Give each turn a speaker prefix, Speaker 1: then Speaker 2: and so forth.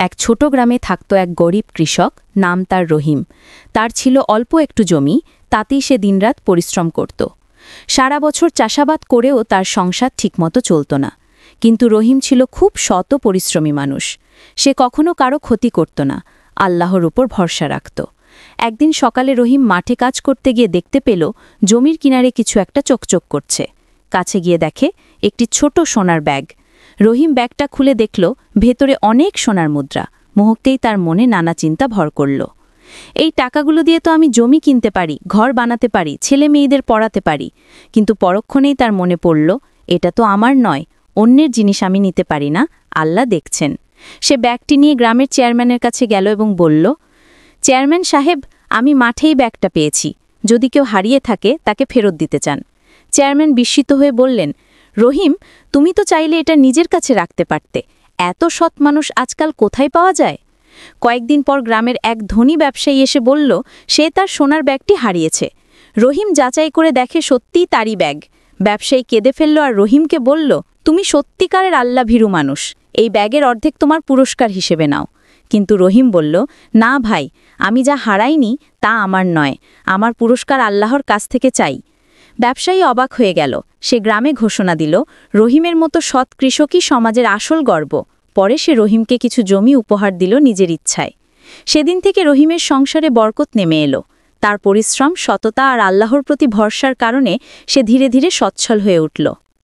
Speaker 1: এক ছোট গ্রামে থাকত এক গরিব কৃষক, নাম তার রহিম। তার ছিল অল্প একটু জমি, তাতেই সে দিনরাত পরিশ্রম করত। সারা বছর চাষাবাদ করেও তার সংসার ঠিকমতো চলত না। কিন্তু রহিম ছিল খুব সৎ ও পরিশ্রমী মানুষ। সে কখনো কারো ক্ষতি করত না, আল্লাহর উপর ভরসা রাখত। একদিন সকালে রহিম মাঠে কাজ করতে গিয়ে দেখতে পেল জমির কিনারে কিছু একটা চকচক করছে। কাছে গিয়ে দেখে একটি ছোট সোনার ব্যাগ। রহিম ব্যাগটা খুলে দেখল ভেতরে অনেক সোনার মুদ্রা। মুহূর্তেই তার মনে নানা চিন্তা ভর করল। এই টাকাগুলো দিয়ে তো আমি জমি কিনতে পারি, ঘর বানাতে পারি, ছেলে মেয়েদের পড়াতে পারি। কিন্তু পরক্ষণেই তার মনে পড়ল, এটা তো আমার নয়, অন্যের জিনিস আমি নিতে পারি না, আল্লাহ দেখছেন। সে ব্যাগটি নিয়ে গ্রামের চেয়ারম্যানের কাছে গেল এবং বলল, চেয়ারম্যান সাহেব, আমি মাঠেই ব্যাগটা পেয়েছি। যদি কেউ হারিয়ে থাকে তাকে ফেরত দিতে চান। চেয়ারম্যান বিস্মিত হয়ে বললেন, রহিম, তুমি তো চাইলে এটা নিজের কাছে রাখতে পারতে। এত সৎ মানুষ আজকাল কোথায় পাওয়া যায়? কয়েকদিন পর গ্রামের এক ধনী ব্যবসায়ী এসে বলল, সে তার সোনার ব্যাগটি হারিয়েছে। রহিম যাচাই করে দেখে সত্যিই তারই ব্যাগ। ব্যবসায়ী কেঁদে ফেলল আর রহিমকে বলল, তুমি সত্যিকারের আল্লাহ ভীরু মানুষ, এই ব্যাগের অর্ধেক তোমার পুরস্কার হিসেবে নাও। কিন্তু রহিম বলল, না ভাই, আমি যা হারাইনি তা আমার নয়, আমার পুরস্কার আল্লাহর কাছ থেকে চাই। ব্যবসায়ী অবাক হয়ে গেল। সে গ্রামে ঘোষণা দিল, রহিমের মতো সৎ কৃষকই সমাজের আসল গর্ব। পরে সে রহিমকে কিছু জমি উপহার দিল নিজের ইচ্ছায়। সেদিন থেকে রহিমের সংসারে বরকত নেমে এলো। তার পরিশ্রম, সততা আর আল্লাহর প্রতি ভরসার কারণে সে ধীরে ধীরে সচ্ছল হয়ে উঠল।